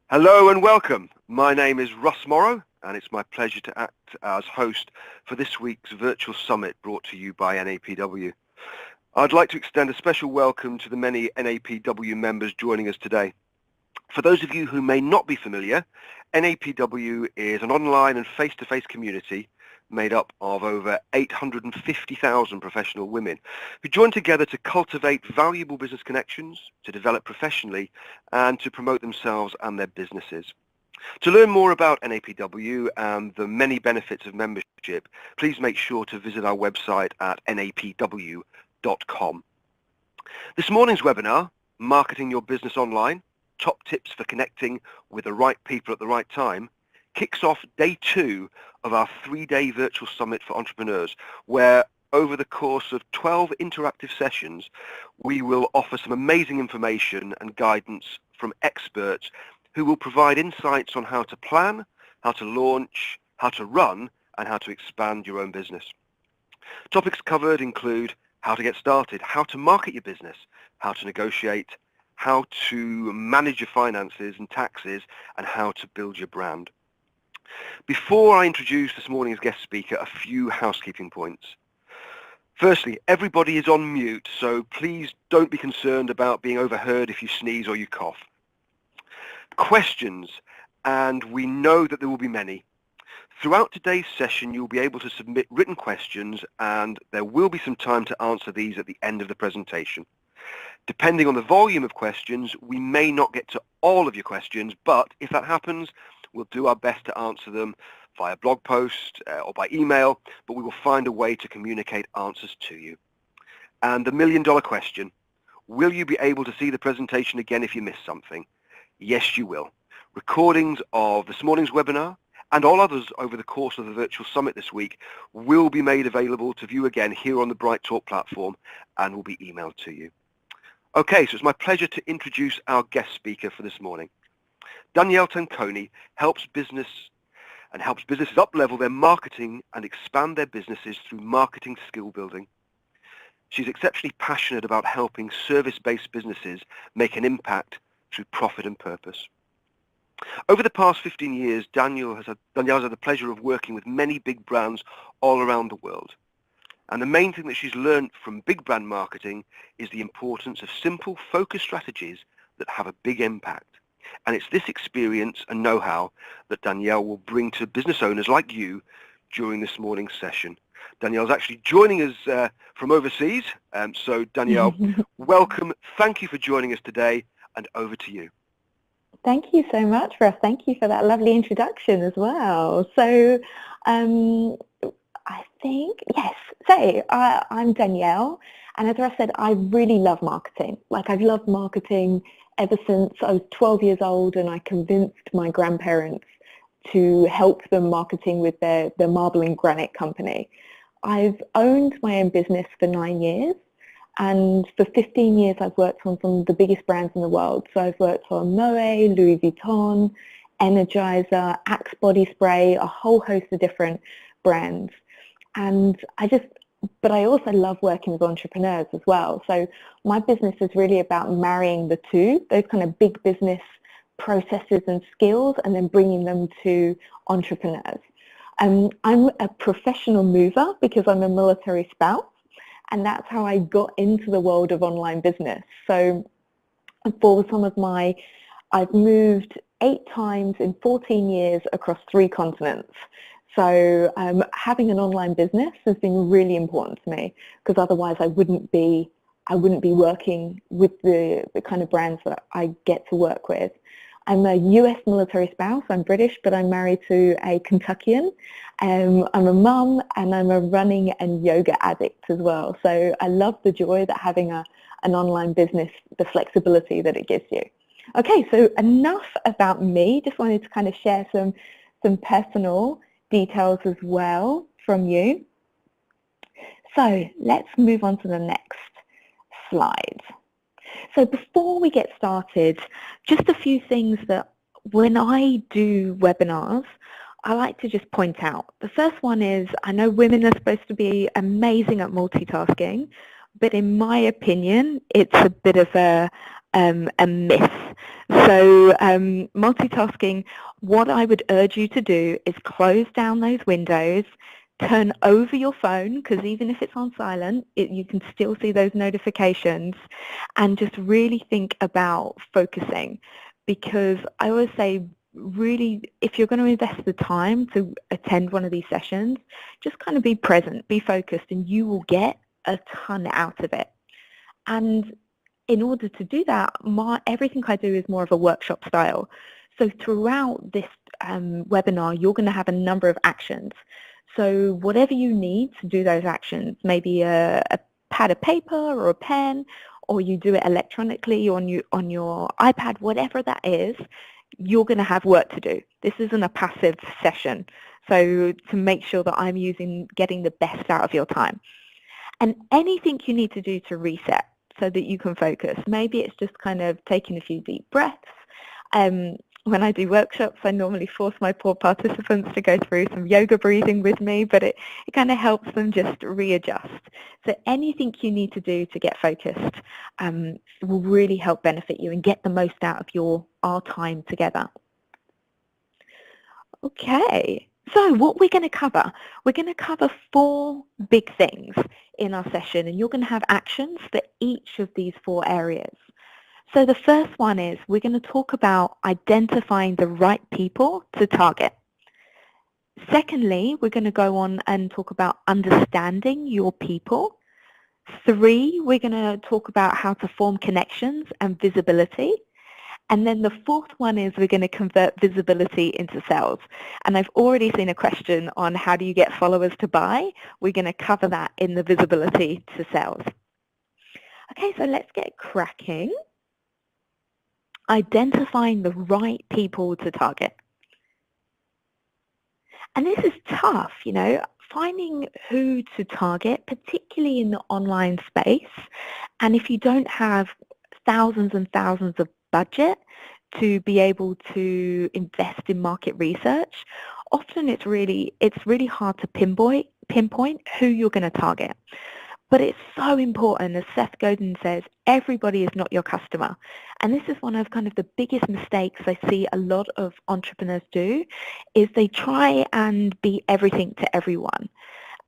Hello and welcome. My name is Russ Morrow and it's my pleasure to act as host for this week's virtual summit brought to you by NAPW. I'd like to extend a special welcome to the many NAPW members joining us today. For those of you who may not be familiar, NAPW is an online and face-to-face community made up of over 850,000 professional women who join together to cultivate valuable business connections, to develop professionally, and to promote themselves and their businesses. To learn more about NAPW and the many benefits of membership, please make sure to visit our website at napw.com. This morning's webinar, Marketing Your Business Online, Top Tips for Connecting with the Right People at the Right Time, kicks off day 2 of our 3-day virtual summit for entrepreneurs, where over the course of 12 interactive sessions, we will offer some amazing information and guidance from experts who will provide insights on how to plan, how to launch, how to run, and how to expand your own business. Topics covered include how to get started, how to market your business, how to negotiate, how to manage your finances and taxes, and how to build your brand. Before I introduce this morning's guest speaker, a few housekeeping points. Firstly, everybody is on mute, so please don't be concerned about being overheard if you sneeze or you cough. Questions, and we know that there will be many. Throughout today's session, you'll be able to submit written questions, and there will be some time to answer these at the end of the presentation. Depending on the volume of questions, we may not get to all of your questions, but if that happens, we'll do our best to answer them via blog post or by email, but we will find a way to communicate answers to you. And the million-dollar question, will you be able to see the presentation again if you miss something? Yes, you will. Recordings of this morning's webinar and all others over the course of the virtual summit this week will be made available to view again here on the Bright Talk platform and will be emailed to you. Okay, so it's my pleasure to introduce our guest speaker for this morning. Danielle helps businesses up-level their marketing and expand their businesses through marketing skill building. She's exceptionally passionate about helping service-based businesses make an impact through profit and purpose. Over the past 15 years, Danielle has had the pleasure of working with many big brands all around the world. And the main thing that she's learned from big brand marketing is the importance of simple, focused strategies that have a big impact. And it's this experience and know-how that Danielle will bring to business owners like you during this morning's session. Danielle's actually joining us from overseas. So Danielle, welcome. Thank you for joining us today, and over to you. Thank you so much, Russ. Thank you for that lovely introduction as well. So I think, yes, so I'm Danielle, and as Russ said, I really love marketing. Like, I've loved marketing ever since I was 12 years old, and I convinced my grandparents to help them marketing with their marble and granite company. I've owned my own business for 9 years, and for 15 years I've worked on some of the biggest brands in the world. So I've worked on Moët, Louis Vuitton, Energizer, Axe body spray, a whole host of different brands. And but I also love working with entrepreneurs as well. So my business is really about marrying the two, those kind of big business processes and skills, and then bringing them to entrepreneurs. I'm a professional mover because I'm a military spouse, and that's how I got into the world of online business. So for some of I've moved 8 times in 14 years across 3 continents. So having an online business has been really important to me, because otherwise I wouldn't be working with the kind of brands that I get to work with. I'm a US military spouse. I'm British, but I'm married to a Kentuckian. I'm a mum, and I'm a running and yoga addict as well. So I love the joy that having an online business, the flexibility that it gives you. Okay, so enough about me. Just wanted to kind of share some personal details as well from you. So let's move on to the next slide. So before we get started, just a few things that when I do webinars, I like to just point out. The first one is, I know women are supposed to be amazing at multitasking, but in my opinion, it's a bit of a myth. So multitasking, what I would urge you to do is close down those windows, turn over your phone, because even if it's on silent, you can still see those notifications, and just really think about focusing. Because I always say, really, if you're going to invest the time to attend one of these sessions, just kind of be present, be focused, and you will get a ton out of it. And in order to do that, everything I do is more of a workshop style. So throughout this webinar, you're going to have a number of actions. So whatever you need to do those actions, maybe a pad of paper or a pen, or you do it electronically on your iPad, whatever that is, you're going to have work to do. This isn't a passive session. So to make sure that I'm getting the best out of your time. And anything you need to do to reset so that you can focus. Maybe it's just kind of taking a few deep breaths. When I do workshops, I normally force my poor participants to go through some yoga breathing with me, but it kind of helps them just readjust. So anything you need to do to get focused will really help benefit you and get the most out of our time together. Okay, so what we're going to cover, we're going to cover 4 big things in our session, and you're going to have actions for each of these 4 areas. So the first one is we're going to talk about identifying the right people to target. Secondly, we're going to go on and talk about understanding your people. 3, we're going to talk about how to form connections and visibility. And then the 4th one is we're going to convert visibility into sales. And I've already seen a question on how do you get followers to buy. We're going to cover that in the visibility to sales. Okay, so let's get cracking. Identifying the right people to target. And this is tough, finding who to target, particularly in the online space. And if you don't have thousands and thousands of budget to be able to invest in market research, often it's really hard to pinpoint who you're going to target. But it's so important, as Seth Godin says, everybody is not your customer. And this is one of kind of the biggest mistakes I see a lot of entrepreneurs do, is they try and be everything to everyone.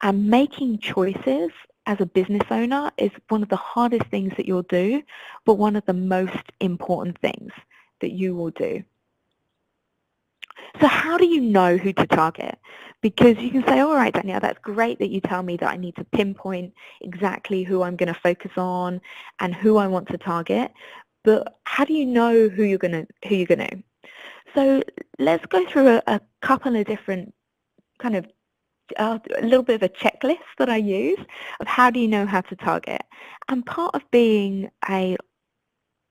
And making choices as a business owner is one of the hardest things that you'll do, but one of the most important things that you will do. So how do you know who to target? Because you can say, all right, Danielle, that's great that you tell me that I need to pinpoint exactly who I'm going to focus on and who I want to target. But how do you know who you're going to? So let's go through a couple of different kind of a little bit of a checklist that I use of how do you know how to target. And part of being a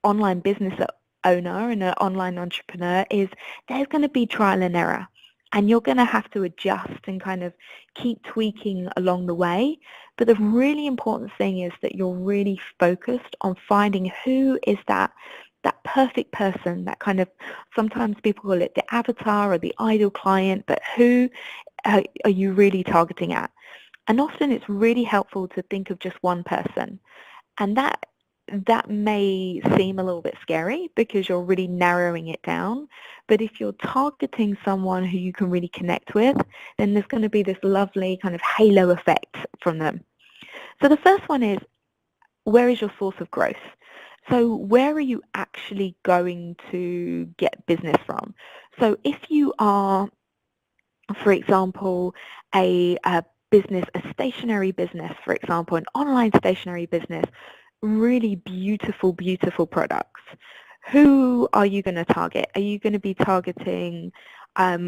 online business owner and an online entrepreneur is there's going to be trial and error, and you're going to have to adjust and kind of keep tweaking along the way. But the really important thing is that you're really focused on finding who is that perfect person, that kind of, sometimes people call it the avatar or the ideal client, but who are you really targeting at? And often it's really helpful to think of just one person, and that may seem a little bit scary because you're really narrowing it down. But if you're targeting someone who you can really connect with, then there's going to be this lovely kind of halo effect from them. So the first one is, where is your source of growth? So where are you actually going to get business from? So if you are, for example, a stationary business, for example, an online stationary business, really beautiful, beautiful products. Who are you going to target? Are you going to be targeting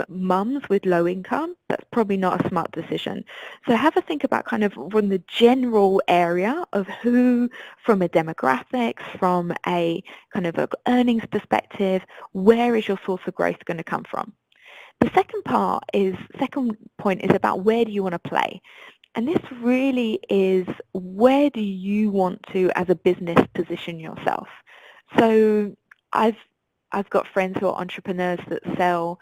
mums with low income? That's probably not a smart decision. So have a think about kind of from the general area of who, from a demographics, from a kind of a earnings perspective, where is your source of growth going to come from? The second point is about where do you want to play? And this really is, where do you want to, as a business, position yourself? So I've got friends who are entrepreneurs that sell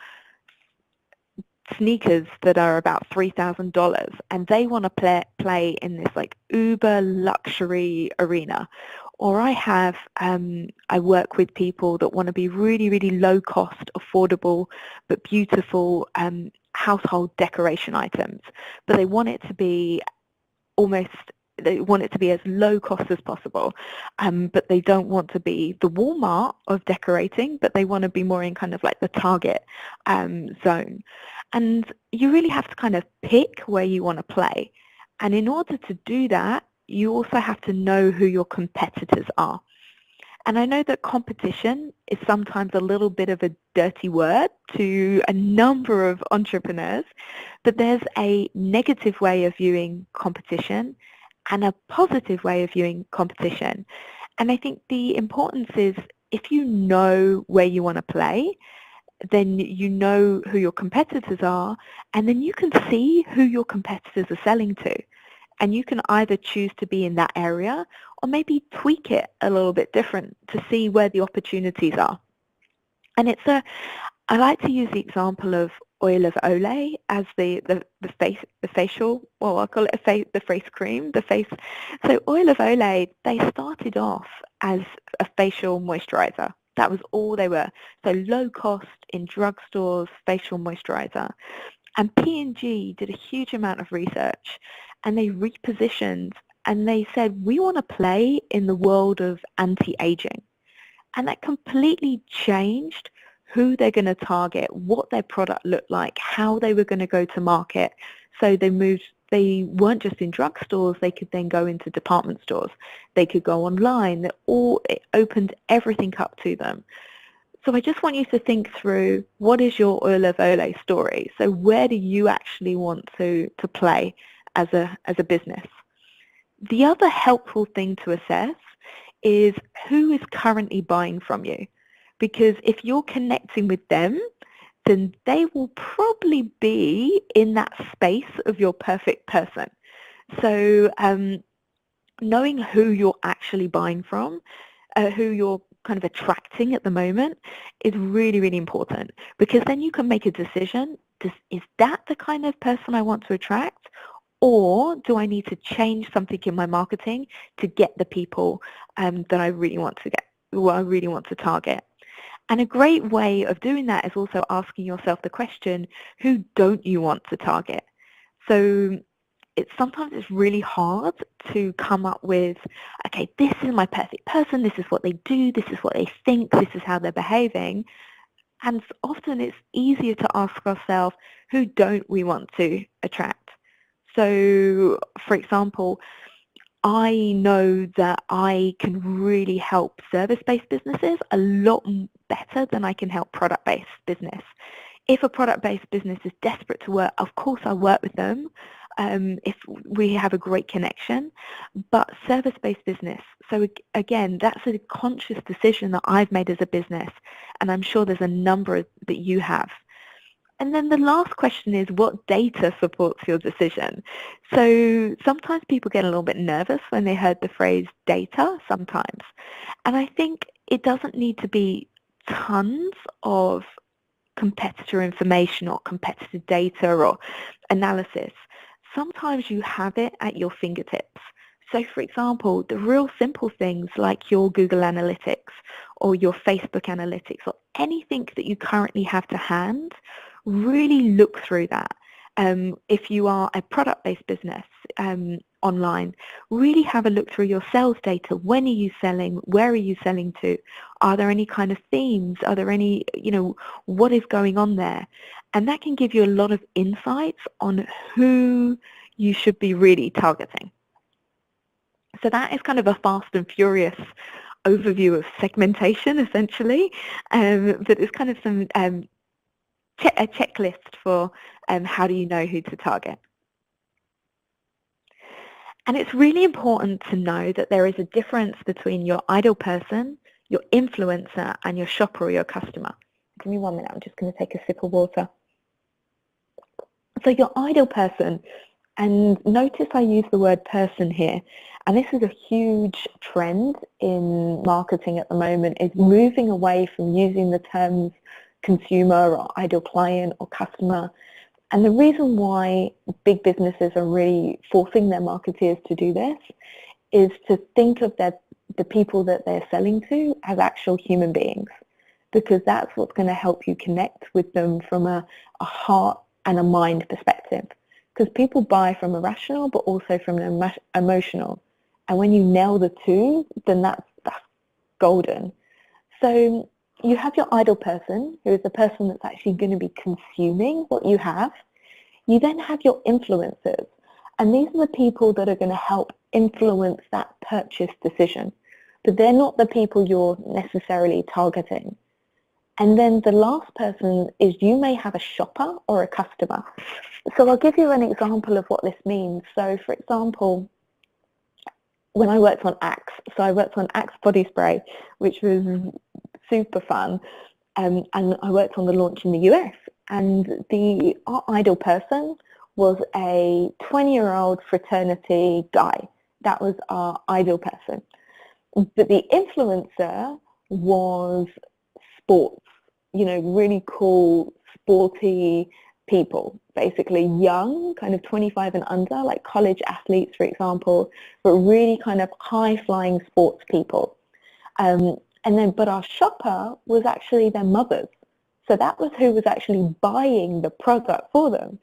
sneakers that are about $3,000, and they want to play in this like uber luxury arena. Or I work with people that want to be really, really low cost, affordable, but beautiful household decoration items. But they want it to be almost, they want it to be as low cost as possible, but they don't want to be the Walmart of decorating, but they want to be more in kind of like the Target zone. And you really have to kind of pick where you want to play. And in order to do that, you also have to know who your competitors are. And I know that competition is sometimes a little bit of a dirty word to a number of entrepreneurs, but there's a negative way of viewing competition and a positive way of viewing competition. And I think the importance is, if you know where you want to play, then you know who your competitors are, and then you can see who your competitors are selling to. And you can either choose to be in that area or maybe tweak it a little bit different to see where the opportunities are. And I like to use the example of oil of Olay as the facial, well, I'll call it the face cream, So oil of Olay, they started off as a facial moisturizer. That was all they were. So low cost in drugstores, facial moisturizer. And P&G did a huge amount of research, and they repositioned, and they said, we want to play in the world of anti-aging. And that completely changed who they're going to target, what their product looked like, how they were going to go to market. So they weren't just in drugstores, they could then go into department stores. They could go online. It opened everything up to them. So I just want you to think through, what is your oil of Olay story? So where do you actually want to play as a business? The other helpful thing to assess is who is currently buying from you. Because if you're connecting with them, then they will probably be in that space of your perfect person. So knowing who you're actually buying from, who you're kind of attracting at the moment, is really, really important, because then you can make a decision. Is that the kind of person I want to attract? Or do I need to change something in my marketing to get the people that I really want to get, who I really want to target? And a great way of doing that is also asking yourself the question, who don't you want to target? So sometimes it's really hard to come up with, okay, this is my perfect person, this is what they do, this is what they think, this is how they're behaving. And often it's easier to ask ourselves, who don't we want to attract? So, for example, I know that I can really help service-based businesses a lot better than I can help product-based business. If a product-based business is desperate to work, of course I'll work with them if we have a great connection, but service-based business, so again, that's a conscious decision that I've made as a business, and I'm sure there's a number that you have. And then the last question is, what data supports your decision? So sometimes people get a little bit nervous when they heard the phrase data sometimes. And I think it doesn't need to be tons of competitor information or competitor data or analysis. Sometimes you have it at your fingertips. So for example, the real simple things like your Google Analytics or your Facebook Analytics or anything that you currently have to hand, really look through that. If you are a product-based business online, really have a look through your sales data. When are you selling? Where are you selling to? Are there any kind of themes? Are there any, what is going on there? And that can give you a lot of insights on who you should be really targeting. So that is kind of a fast and furious overview of segmentation, essentially, but it's kind of some a checklist for how do you know who to target. And it's really important to know that there is a difference between your ideal person, your influencer, and your shopper or your customer. Give me 1 minute, I'm just going to take a sip of water. So your ideal person, and notice I use the word person here, and this is a huge trend in marketing at the moment, is moving away from using the terms consumer or ideal client or customer. And the reason why big businesses are really forcing their marketeers to do this is to think of their the people that they're selling to as actual human beings, because that's what's going to help you connect with them from a heart and a mind perspective. Because people buy from a rational, but also from an emotional. And when you nail the two, then that's golden. So you have your ideal person, who is the person that's actually going to be consuming what you have. You then have your influencers. And these are the people that are going to help influence that purchase decision. But they're not the people you're necessarily targeting. And then the last person is you may have a shopper or a customer. So I'll give you an example of what this means. So for example, when I worked on Axe, so I worked on Axe body spray, which was super fun. And I worked on the launch in the US. And our ideal person was a 20-year-old fraternity guy. That was our ideal person. But the influencer was sports, really cool, sporty people, basically young, kind of 25 and under, like college athletes, for example, but really kind of high-flying sports people. But our shopper was actually their mothers. So that was who was actually buying the product for them.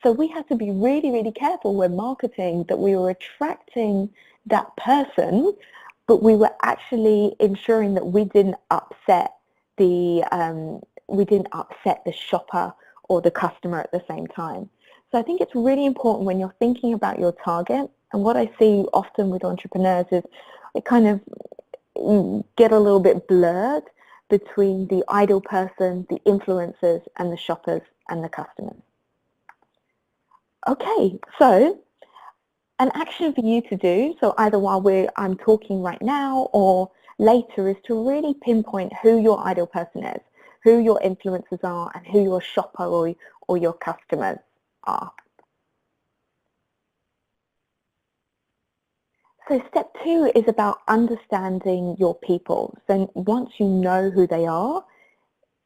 So we had to be really, really careful when marketing that we were attracting that person, but we were actually ensuring that we didn't upset the shopper or the customer at the same time. So I think it's really important when you're thinking about your target, and what I see often with entrepreneurs is they kind of get a little bit blurred between the ideal person, the influencers, and the shoppers and the customers. Okay, so an action for you to do, so either while I'm talking right now or later, is to really pinpoint who your ideal person is, who your influencers are, and who your shopper or your customers are. So step 2 is about understanding your people. So once you know who they are,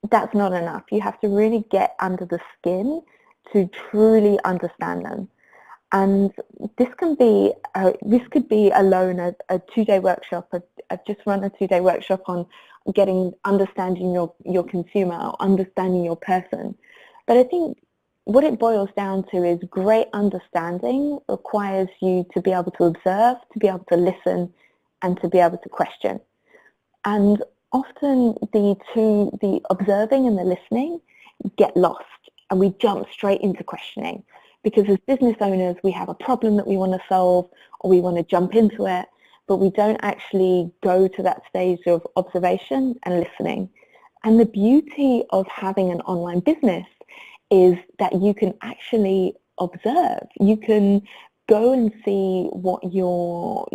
that's not enough. You have to really get under the skin to truly understand them. And this could be alone a 2-day workshop. I've just run a 2-day workshop on understanding your consumer, or understanding your person. But I think what it boils down to is great understanding requires you to be able to observe, to be able to listen, and to be able to question. And often the observing and the listening get lost, and we jump straight into questioning. Because as business owners, we have a problem that we want to solve, or we want to jump into it, but we don't actually go to that stage of observation and listening. And the beauty of having an online business is that you can actually observe. You can go and see what your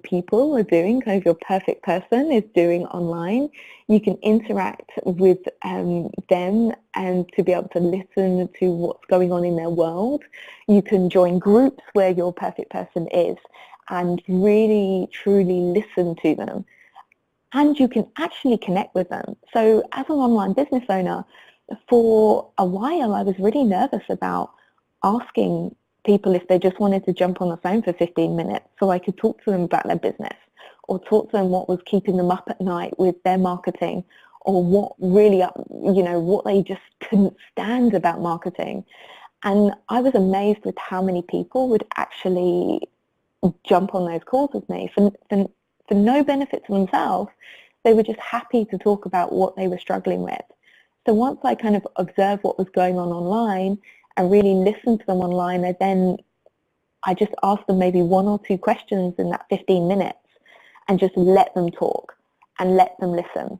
people are doing, kind of your perfect person is doing online. You can interact with them and to be able to listen to what's going on in their world. You can join groups where your perfect person is and really, truly listen to them. And you can actually connect with them. So as an online business owner, for a while I was really nervous about asking people if they just wanted to jump on the phone for 15 minutes so I could talk to them about their business, or talk to them what was keeping them up at night with their marketing, or what really, what they just couldn't stand about marketing. And I was amazed with how many people would actually jump on those calls with me for no benefit to themselves. They were just happy to talk about what they were struggling with. So once I kind of observed what was going on online and really listened to them online, I just asked them maybe 1 or 2 questions in that 15 minutes and just let them talk and let them listen.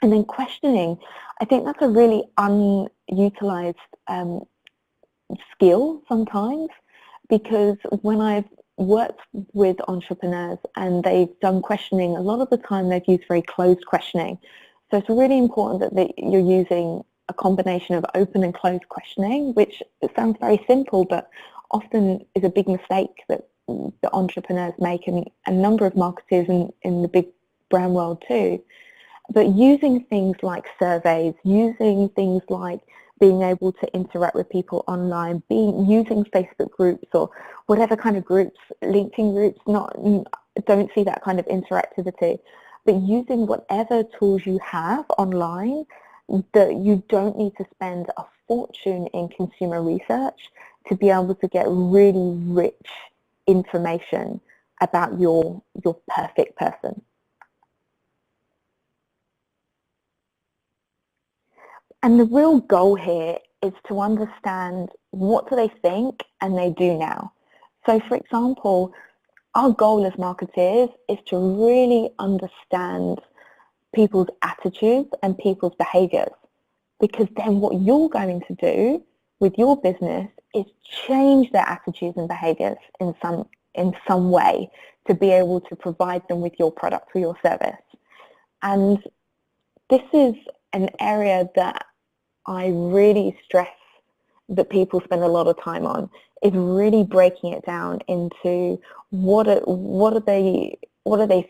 And then questioning, I think that's a really unutilized skill sometimes, because when I've worked with entrepreneurs and they've done questioning, a lot of the time they've used very closed questioning. So it's really important that you're using a combination of open and closed questioning, which it sounds very simple, but often is a big mistake that the entrepreneurs make, and a number of marketers in the big brand world too. But using things like surveys, using things like being able to interact with people using Facebook groups or whatever kind of groups, LinkedIn groups, don't see that kind of interactivity. But using whatever tools you have online, that you don't need to spend a fortune in consumer research to be able to get really rich information about your perfect person. And the real goal here is to understand what do they think and they do now. So for example, our goal as marketers is to really understand people's attitudes and people's behaviors, because then what you're going to do with your business is change their attitudes and behaviors in some way to be able to provide them with your product or your service. And this is an area that I really stress that people spend a lot of time on, is really breaking it down into what are they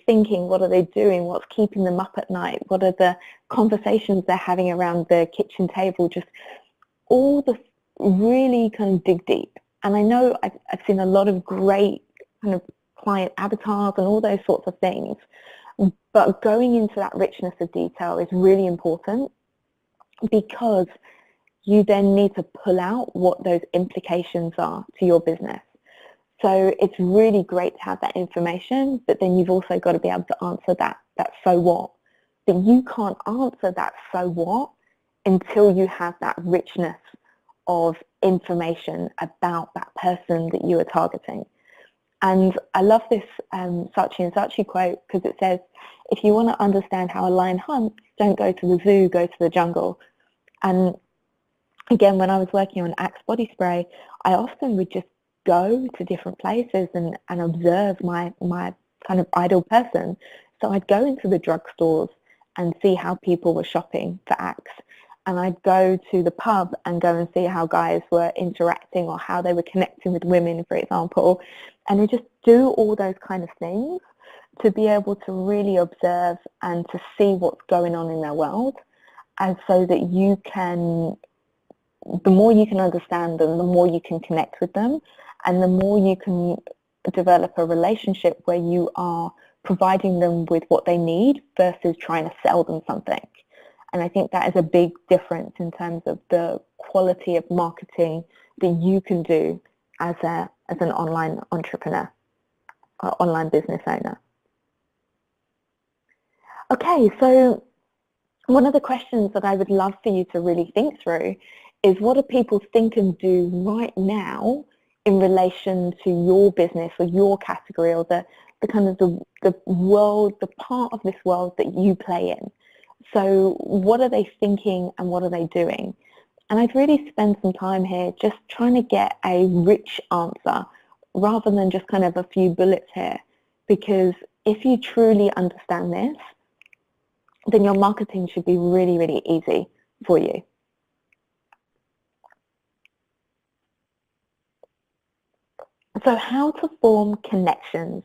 thinking, what are they doing, what's keeping them up at night, what are the conversations they're having around the kitchen table, just all the really kind of dig deep. And I know I've seen a lot of great kind of client avatars and all those sorts of things, but going into that richness of detail is really important, because you then need to pull out what those implications are to your business. So it's really great to have that information, but then you've also got to be able to answer that so what. But you can't answer that so what until you have that richness of information about that person that you are targeting. And I love this Saatchi and Saatchi quote, because it says, if you want to understand how a lion hunts, don't go to the zoo, go to the jungle. And again, when I was working on Axe body spray, I often would just go to different places and observe my kind of ideal person. So I'd go into the drugstores and see how people were shopping for Axe. And I'd go to the pub and go and see how guys were interacting or how they were connecting with women, for example. And I just do all those kind of things to be able to really observe and to see what's going on in their world. And so that you can, the more you can understand them, the more you can connect with them, and the more you can develop a relationship where you are providing them with what they need versus trying to sell them something. And I think that is a big difference in terms of the quality of marketing that you can do as an online entrepreneur or online business owner. Okay, so one of the questions that I would love for you to really think through is, what do people think and do right now in relation to your business or your category, or the kind of the world, the part of this world that you play in? So what are they thinking and what are they doing? And I'd really spend some time here just trying to get a rich answer rather than just kind of a few bullets here, because if you truly understand this, then your marketing should be really, really easy for you. So how to form connections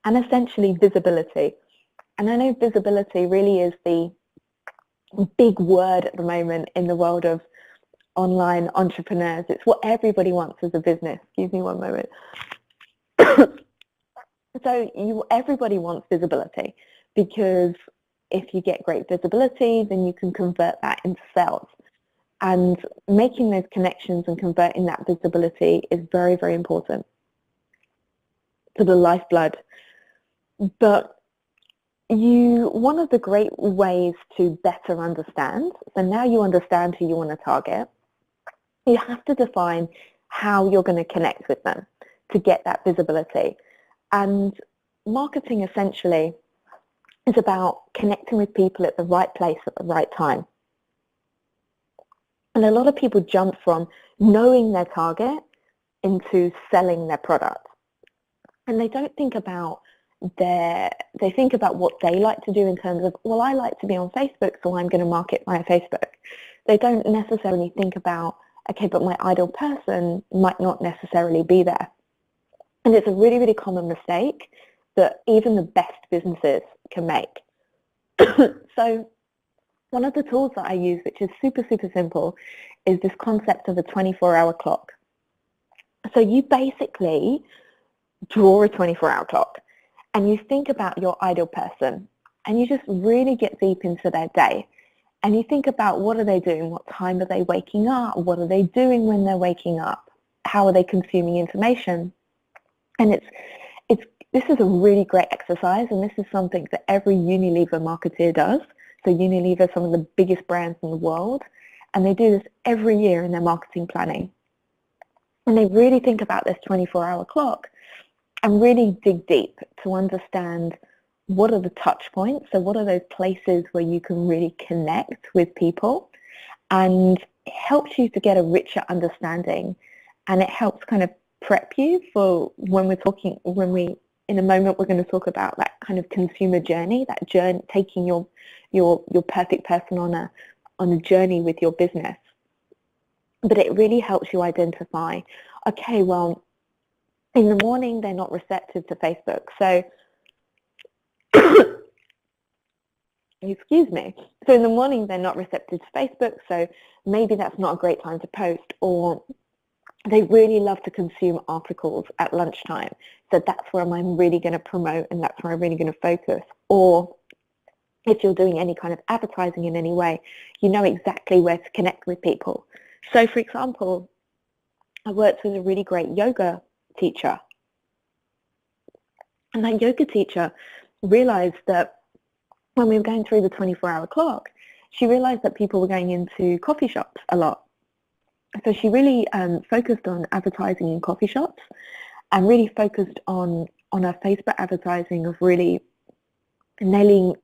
and essentially visibility. And I know visibility really is the big word at the moment in the world of online entrepreneurs. It's what everybody wants as a business. Excuse me one moment. So everybody wants visibility, because if you get great visibility, then you can convert that into sales. And making those connections and converting that visibility is very, very important to the lifeblood. But one of the great ways to better understand, so now you understand who you want to target, you have to define how you're going to connect with them to get that visibility. And marketing essentially is about connecting with people at the right place at the right time. And a lot of people jump from knowing their target into selling their product. And they don't think about they think about what they like to do in terms of, well, I like to be on Facebook, so I'm going to market via Facebook. They don't necessarily think about, okay, but my ideal person might not necessarily be there. And it's a really, really common mistake that even the best businesses can make. So one of the tools that I use, which is super, super simple, is this concept of a 24-hour clock. So you basically draw a 24-hour clock, and you think about your ideal person, and you just really get deep into their day, and you think about what are they doing, what time are they waking up, what are they doing when they're waking up, how are they consuming information. And this is a really great exercise, and this is something that every Unilever marketeer does. So Unilever is some of the biggest brands in the world, and they do this every year in their marketing planning. And they really think about this 24-hour clock and really dig deep to understand what are the touch points, so what are those places where you can really connect with people, and it helps you to get a richer understanding, and it helps kind of prep you for when in a moment we're going to talk about that kind of consumer journey, that journey, taking your perfect person on a journey with your business. But it really helps you identify, okay, well, in the morning they're not receptive to Facebook, so excuse me. So in the morning they're not receptive to Facebook, so maybe that's not a great time to post, or they really love to consume articles at lunchtime, so that's where I'm really going to promote, and that's where I'm really going to focus. Or if you're doing any kind of advertising in any way, you know exactly where to connect with people. So for example, I worked with a really great yoga teacher, and that yoga teacher realized that when we were going through the 24-hour clock, she realized that people were going into coffee shops a lot. So she really focused on advertising in coffee shops, and really focused on her Facebook advertising of really nailing,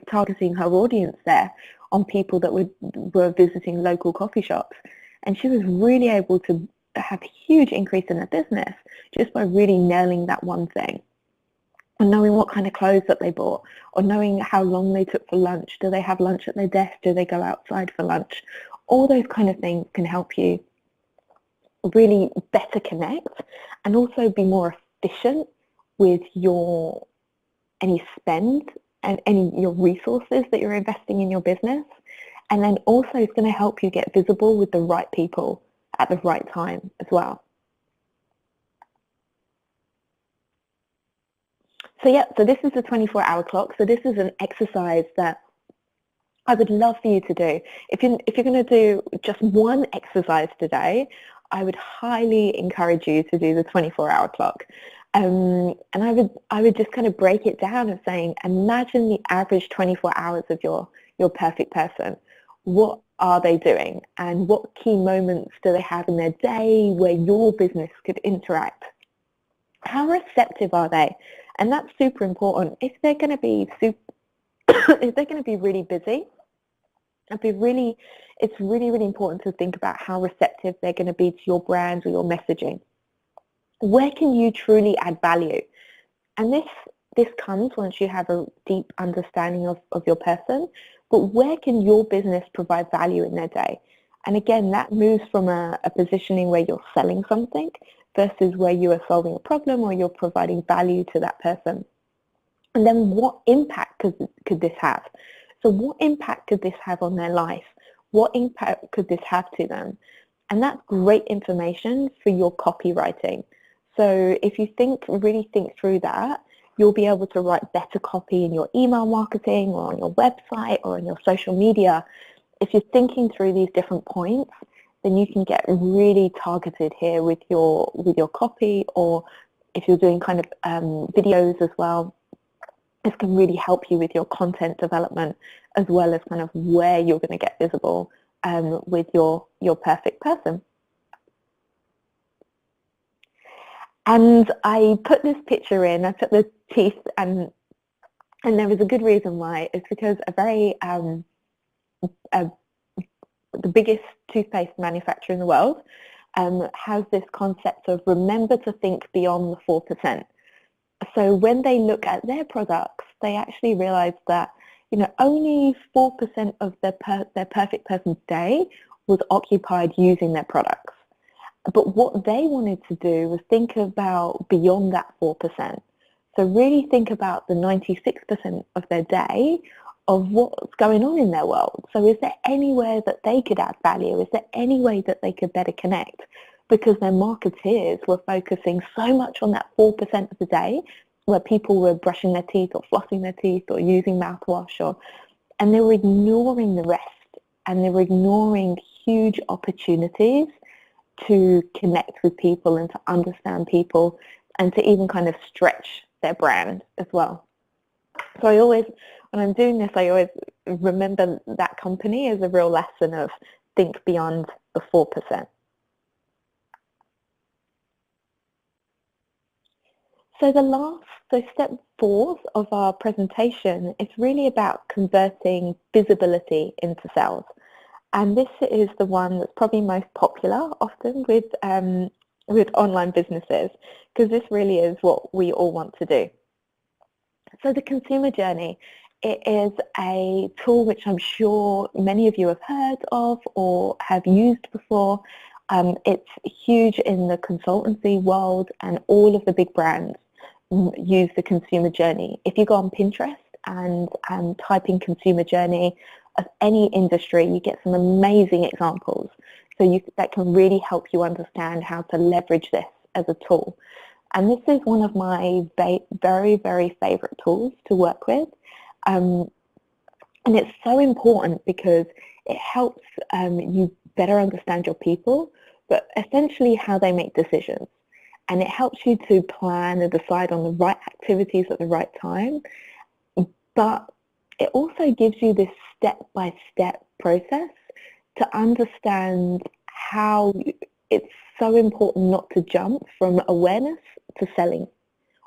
targeting her audience there on people that were visiting local coffee shops. And she was really able to have a huge increase in her business just by really nailing that one thing. And knowing what kind of clothes that they bought, or knowing how long they took for lunch. Do they have lunch at their desk? Do they go outside for lunch? All those kind of things can help you really better connect, and also be more efficient with any spend and your resources that you're investing in your business. And then also it's going to help you get visible with the right people at the right time as well. So yeah, so this is the 24-hour clock. So this is an exercise that I would love for you to do. If you're going to do just one exercise today, I would highly encourage you to do the 24-hour clock. And I would just kind of break it down of saying, imagine the average 24 hours of your perfect person. What are they doing, and what key moments do they have in their day where your business could interact? How receptive are they? And that's super important. If they're going to be if they're going to be really busy, it's really, really important to think about how receptive they're going to be to your brand or your messaging. Where can you truly add value? And this comes once you have a deep understanding of your person, but where can your business provide value in their day? And again, that moves from a positioning where you're selling something versus where you are solving a problem or you're providing value to that person. And then what impact could this have? So what impact could this have on their life? What impact could this have to them? And that's great information for your copywriting. So if you really think through that, you'll be able to write better copy in your email marketing or on your website or on your social media. If you're thinking through these different points, then you can get really targeted here with your copy, or if you're doing kind of videos as well, this can really help you with your content development as well as kind of where you're going to get visible with your perfect person. And I put this picture in, I put the teeth, and there was a good reason why. It's because the biggest toothpaste manufacturer in the world has this concept of remember to think beyond the 4%. So when they look at their products, they actually realize that only 4% of their perfect person's day was occupied using their products. But what they wanted to do was think about beyond that 4%. So really think about the 96% of their day of what's going on in their world. So is there anywhere that they could add value? Is there any way that they could better connect? Because their marketeers were focusing so much on that 4% of the day where people were brushing their teeth or flossing their teeth or using mouthwash, and they were ignoring the rest, and they were ignoring huge opportunities to connect with people and to understand people and to even kind of stretch their brand as well. So I always, when I'm doing this, I always remember that company as a real lesson of think beyond the 4%. So step 4 of our presentation is really about converting visibility into sales. And this is the one that's probably most popular often with online businesses, because this really is what we all want to do. So the consumer journey, it is a tool which I'm sure many of you have heard of or have used before. It's huge in the consultancy world, and all of the big brands use the consumer journey. If you go on Pinterest and type in consumer journey of any industry, you get some amazing examples. So that can really help you understand how to leverage this as a tool. And this is one of my very, very favorite tools to work with. And it's so important because it helps you better understand your people, but essentially how they make decisions. And it helps you to plan and decide on the right activities at the right time. But it also gives you this step-by-step process to understand how it's so important not to jump from awareness to selling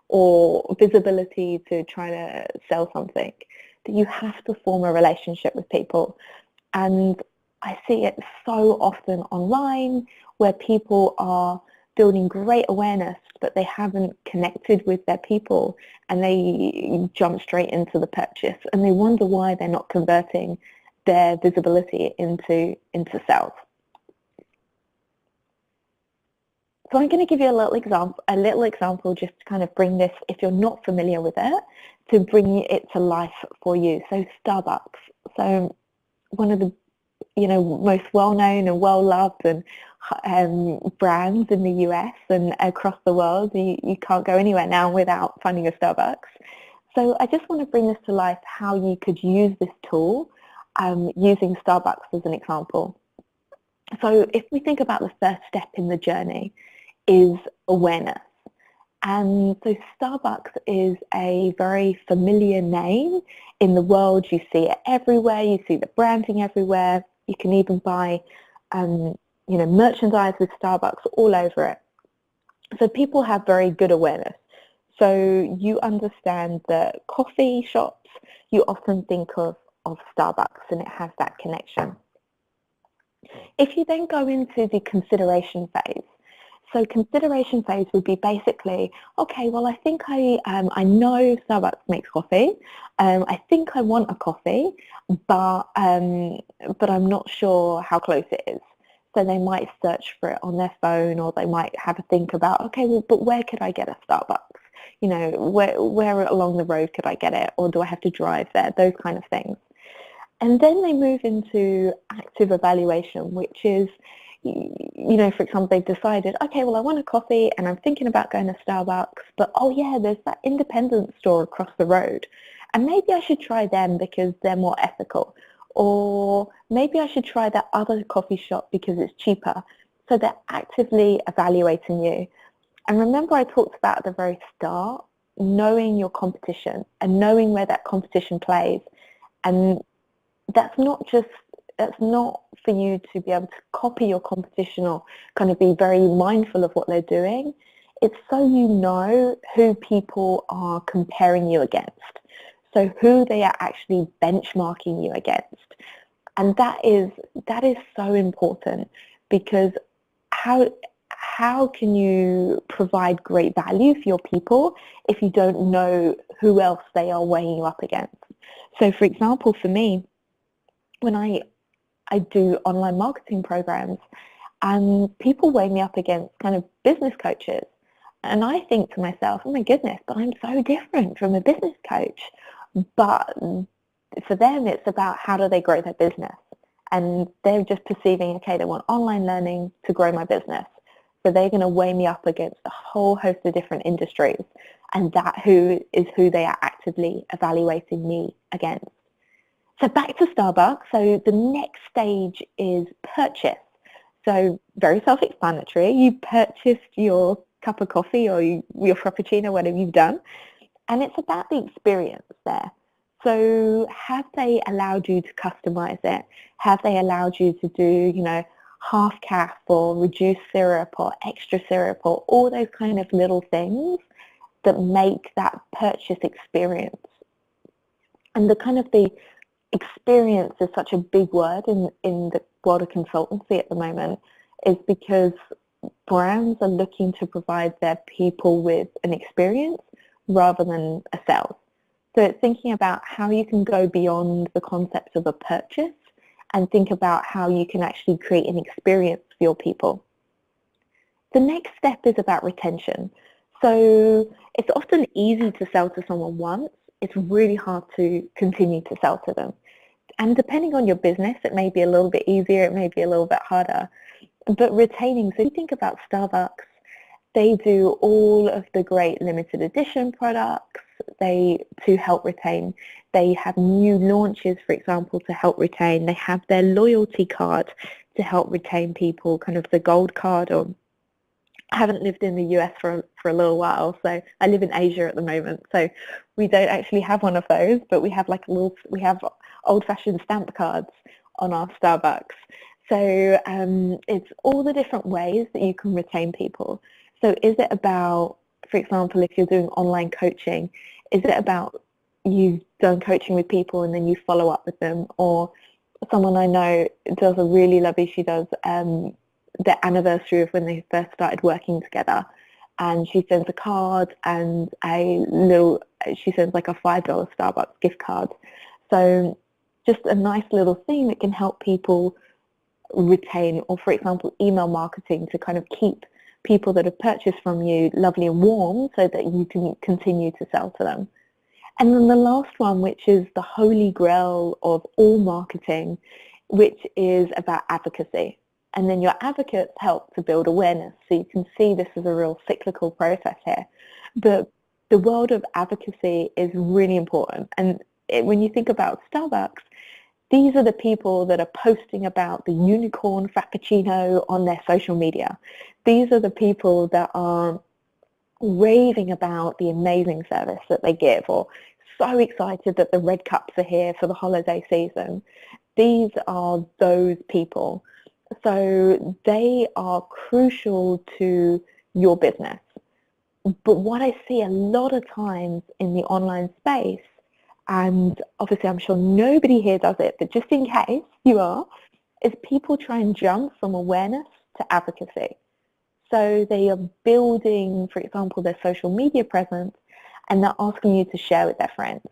or visibility to trying to sell something, that you have to form a relationship with people. And I see it so often online where people are building great awareness, but they haven't connected with their people, and they jump straight into the purchase, and they wonder why they're not converting their visibility into sales. So I'm going to give you a little example just to kind of bring this, if you're not familiar with it, to bring it to life for you. So Starbucks, so one of the most well-known and well-loved and brands in the US and across the world. You can't go anywhere now without finding a Starbucks. So I just want to bring this to life, how you could use this tool using Starbucks as an example. So if we think about the first step in the journey is awareness. And so Starbucks is a very familiar name in the world. You see it everywhere. You see the branding everywhere. You can even buy merchandise with Starbucks all over it. So people have very good awareness. So you understand that coffee shops, you often think of Starbucks, and it has that connection. If you then go into the consideration phase, so consideration phase would be basically, okay, well, I think I know Starbucks makes coffee. I think I want a coffee, but I'm not sure how close it is. So they might search for it on their phone, or they might have a think about, okay, well, but where could I get a Starbucks? Where along the road could I get it, or do I have to drive there? Those kind of things. And then they move into active evaluation, which is, for example, they've decided, okay, well, I want a coffee and I'm thinking about going to Starbucks, but oh yeah, there's that independent store across the road, and maybe I should try them because they're more ethical, or maybe I should try that other coffee shop because it's cheaper. So they're actively evaluating you. And remember, I talked about at the very start, knowing your competition and knowing where that competition plays. And that's not for you to be able to copy your competition or kind of be very mindful of what they're doing. It's so you know who people are comparing you against, so who they are actually benchmarking you against. And that is so important, because how can you provide great value for your people if you don't know who else they are weighing you up against? So for example, for me, when I do online marketing programs, and people weigh me up against kind of business coaches, and I think to myself, oh my goodness, but I'm so different from a business coach. But for them, it's about how do they grow their business, and they're just perceiving, okay, they want online learning to grow my business. So they're going to weigh me up against a whole host of different industries, and that who they are actively evaluating me against. So back to Starbucks. So the next stage is purchase. So very self-explanatory. You purchased your cup of coffee or your frappuccino, whatever you've done, and it's about the experience there. So have they allowed you to customize it? Have they allowed you to do, half cap or reduced syrup or extra syrup or all those kind of little things that make that purchase experience? And the experience is such a big word in the world of consultancy at the moment, is because brands are looking to provide their people with an experience rather than a sales. So it's thinking about how you can go beyond the concept of a purchase and think about how you can actually create an experience for your people. The next step is about retention. So it's often easy to sell to someone once. It's really hard to continue to sell to them. And depending on your business, it may be a little bit easier, it may be a little bit harder. But retaining, so if you think about Starbucks, they do all of the great limited edition products to help retain. They have new launches, for example, to help retain. They have their loyalty card to help retain people, kind of the gold card. Or I haven't lived in the US for a little while, so I live in Asia at the moment. So we don't actually have one of those, but we have we have old-fashioned stamp cards on our Starbucks. So it's all the different ways that you can retain people. So is it about, for example, if you're doing online coaching, is it about you've done coaching with people and then you follow up with them? Or someone I know does a really lovely, she does the anniversary of when they first started working together, and she sends a card and she sends like a $5 Starbucks gift card. So just a nice little thing that can help people retain, or for example, email marketing to kind of keep people that have purchased from you lovely and warm so that you can continue to sell to them. And then the last one, which is the holy grail of all marketing, which is about advocacy. And then your advocates help to build awareness. So you can see this is a real cyclical process here. But the world of advocacy is really important. And when you think about Starbucks, these are the people that are posting about the unicorn frappuccino on their social media. These are the people that are raving about the amazing service that they give, or so excited that the red cups are here for the holiday season. These are those people. So they are crucial to your business. But what I see a lot of times in the online space, and obviously I'm sure nobody here does it, but just in case you are, is people try and jump from awareness to advocacy. So they are building, for example, their social media presence, and they're asking you to share with their friends.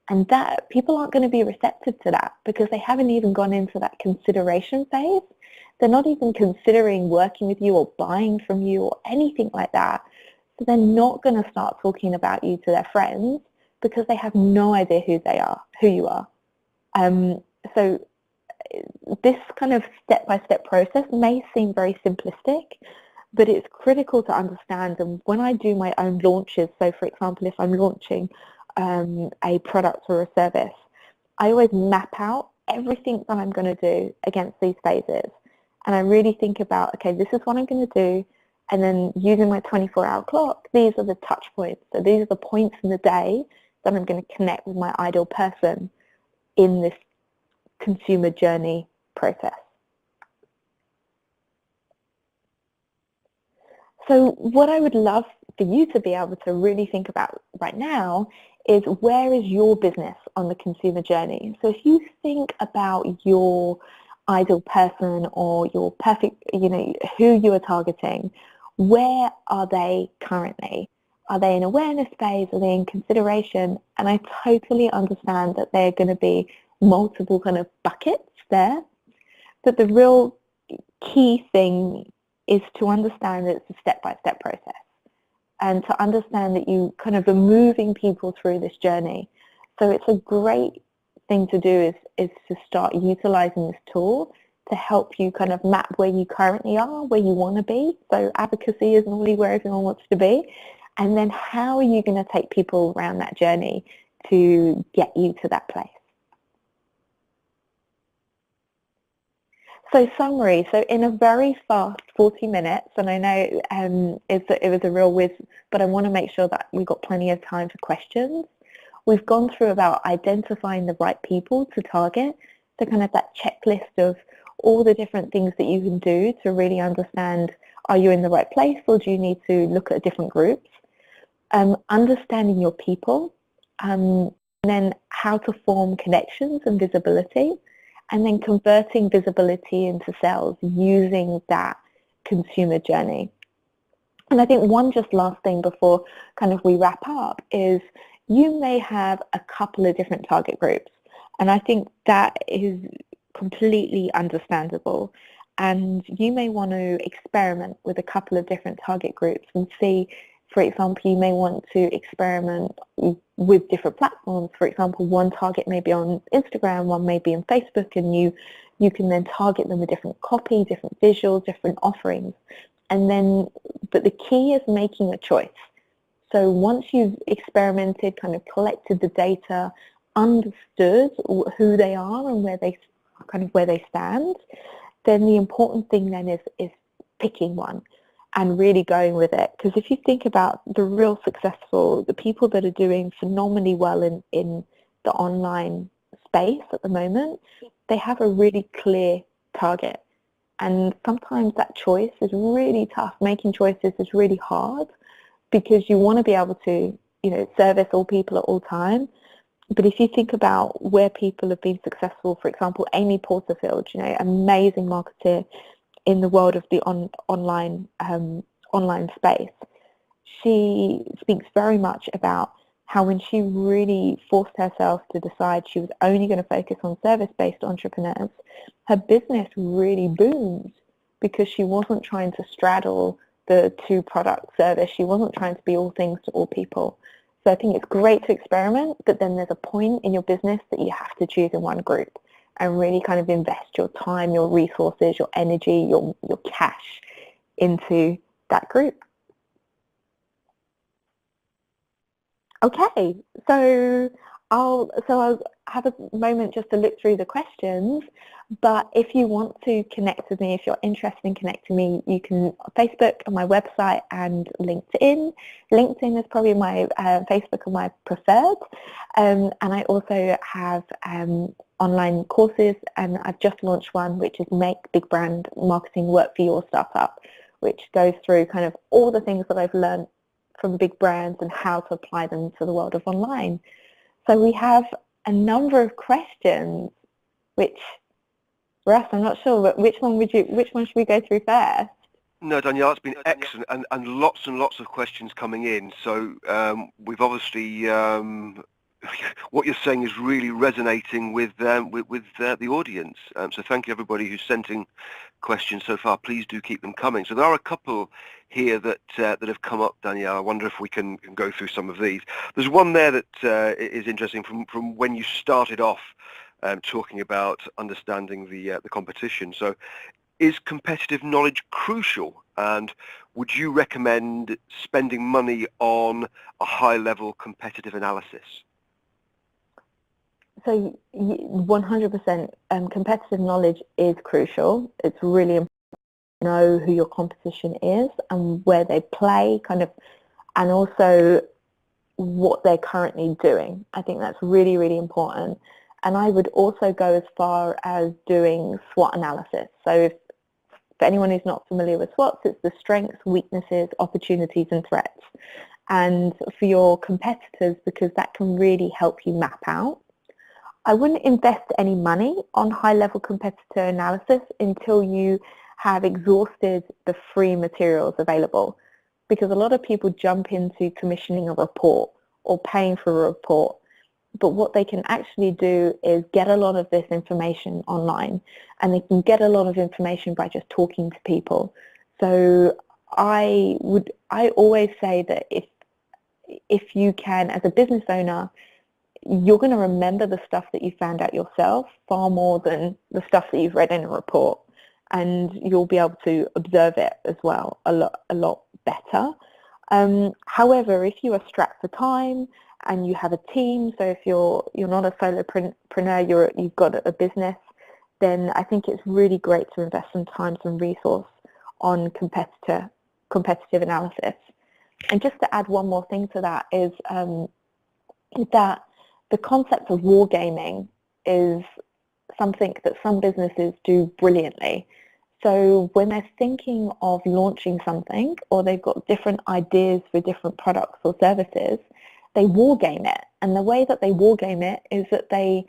And that people aren't going to be receptive to that because they haven't even gone into that consideration phase. They're not even considering working with you or buying from you or anything like that. So they're not going to start talking about you to their friends because they have no idea who you are. So this kind of step-by-step process may seem very simplistic, but it's critical to understand. And when I do my own launches, so for example, if I'm launching a product or a service, I always map out everything that I'm going to do against these phases. And I really think about, okay, this is what I'm going to do. And then using my 24-hour clock, these are the touch points. So these are the points in the day that I'm going to connect with my ideal person in this consumer journey process. So what I would love for you to be able to really think about right now is, where is your business on the consumer journey? So if you think about your ideal person or your perfect, who you are targeting, where are they currently? Are they in awareness phase? Are they in consideration? And I totally understand that there are going to be multiple kind of buckets there. But the real key thing is to understand that it's a step-by-step process, and to understand that you kind of are moving people through this journey. So it's a great thing to do is to start utilizing this tool to help you kind of map where you currently are, where you want to be. So advocacy is normally where everyone wants to be. And then how are you going to take people around that journey to get you to that place? So summary, so in a very fast 40 minutes, and I know it was a real whiz, but I want to make sure that we've got plenty of time for questions. We've gone through about identifying the right people to target, so kind of that checklist of all the different things that you can do to really understand, are you in the right place or do you need to look at different groups? Understanding your people, and then how to form connections and visibility, and then converting visibility into sales using that consumer journey. And I think one just last thing before kind of we wrap up is you may have a couple of different target groups, and I think that is completely understandable. And you may want to experiment with a couple of different target groups and see, for example, you may want to experiment with different platforms. For example, one target may be on Instagram, one may be on Facebook, and you can then target them with different copy, different visuals, different offerings. And then, but the key is making a choice. So once you've experimented, kind of collected the data, understood who they are and where they stand, then the important thing then is picking one and really going with it. Because if you think about the real successful, the people that are doing phenomenally well in the online space at the moment, they have a really clear target. And sometimes that choice is really tough. Making choices is really hard because you want to be able to, service all people at all times. But if you think about where people have been successful, for example, Amy Porterfield, amazing marketer in the world of the online space, she speaks very much about how when she really forced herself to decide she was only going to focus on service-based entrepreneurs, her business really boomed because she wasn't trying to straddle the two product service. She wasn't trying to be all things to all people. So I think it's great to experiment, but then there's a point in your business that you have to choose in one group and really kind of invest your time, your resources, your energy, your cash into that group. Okay, so I'll have a moment just to look through the questions, but if you want to connect with me, if you're interested in connecting me, you can Facebook on my website and LinkedIn. LinkedIn is probably my Facebook or my preferred, and I also have online courses, and I've just launched one which is Make Big Brand Marketing Work for Your Startup, which goes through kind of all the things that I've learned from big brands and how to apply them to the world of online. So we have a number of questions, which, Russ, I'm not sure, but which one should we go through first? No, Danielle, it's been excellent, and lots of questions coming in. So we've obviously, what you're saying is really resonating with the audience. So thank you everybody who's sent in questions so far. Please do keep them coming. So there are a couple here that have come up, Danielle. I wonder if we can go through some of these. There's one there that is interesting from when you started off talking about understanding the competition. So is competitive knowledge crucial, and would you recommend spending money on a high-level competitive analysis? So 100% competitive knowledge is crucial. It's really important to know who your competition is and where they play, and also what they're currently doing. I think that's really, really important. And I would also go as far as doing SWOT analysis. So for anyone who's not familiar with SWOTs, it's the strengths, weaknesses, opportunities, and threats. And for your competitors, because that can really help you map out. I wouldn't invest any money on high-level competitor analysis until you have exhausted the free materials available, because a lot of people jump into commissioning a report or paying for a report, but what they can actually do is get a lot of this information online, and they can get a lot of information by just talking to people. So I always say that if you can, as a business owner, you're going to remember the stuff that you found out yourself far more than the stuff that you've read in a report, and you'll be able to observe it as well a lot better. However, if you are strapped for time and you have a team, so if you're not a solopreneur, you've got a business, then I think it's really great to invest some time, some resource on competitive analysis. And just to add one more thing to that is that the concept of wargaming is something that some businesses do brilliantly. So when they're thinking of launching something, or they've got different ideas for different products or services, they wargame it. And the way that they wargame it is that they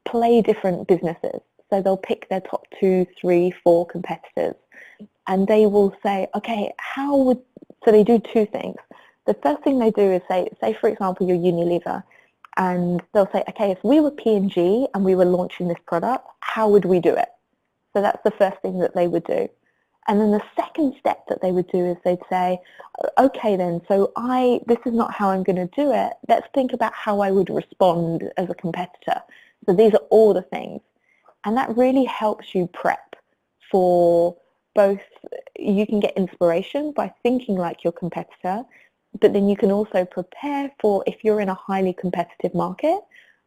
play different businesses. So they'll pick their top 2, 3, 4 competitors, and they will say, okay, so they do 2 things. The first thing they do is say for example, you're Unilever, and they'll say, okay, if we were P&G and we were launching this product, how would we do it? So that's the first thing that they would do. And then the second step that they would do is they'd say, okay then, so this is not how I'm going to do it. Let's think about how I would respond as a competitor. So these are all the things. And that really helps you prep for both. You can get inspiration by thinking like your competitor, but then you can also prepare for if you're in a highly competitive market,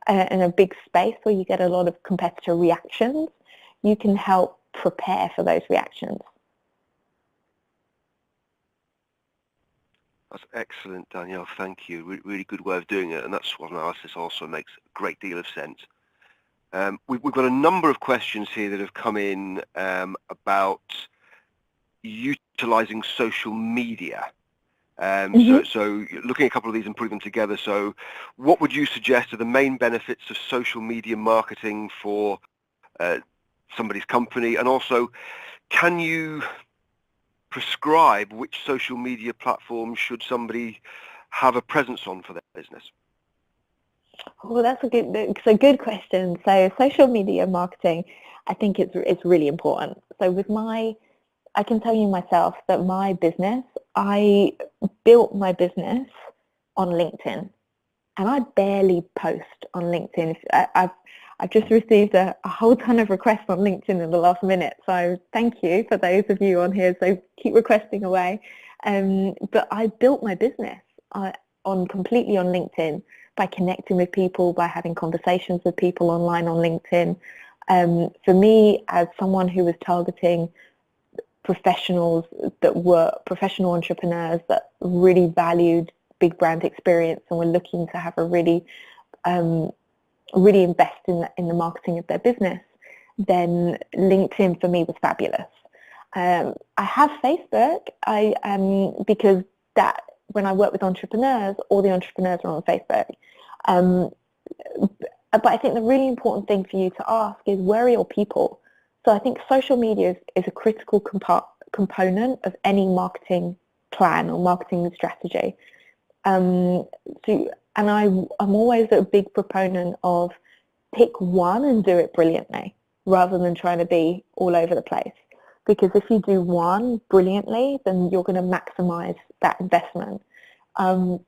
in a big space where you get a lot of competitor reactions, you can help prepare for those reactions. That's excellent, Danielle. Thank you. Really good way of doing it, and that SWOT analysis also makes a great deal of sense. We've got a number of questions here that have come in about utilizing social media. So looking at a couple of these and putting them together. So what would you suggest are the main benefits of social media marketing for somebody's company? And also, can you prescribe which social media platform should somebody have a presence on for their business? Oh, that's a good question. So social media marketing, I think it's really important. So I can tell you myself that I built my business on LinkedIn, and I barely post on LinkedIn. I've just received a whole ton of requests on LinkedIn in the last minute, so thank you for those of you on here. So keep requesting away. But I built my business completely on LinkedIn, by connecting with people, by having conversations with people online on LinkedIn. For me, as someone who was targeting professionals that were professional entrepreneurs that really valued big brand experience and were looking to have a really invest in the marketing of their business, then LinkedIn for me was fabulous. I have Facebook, because that when I work with entrepreneurs, all the entrepreneurs are on Facebook. But I think the really important thing for you to ask is, where are your people? So I think social media is a critical component of any marketing plan or marketing strategy. I'm always a big proponent of pick one and do it brilliantly, rather than trying to be all over the place. Because if you do one brilliantly, then you're going to maximize that investment. And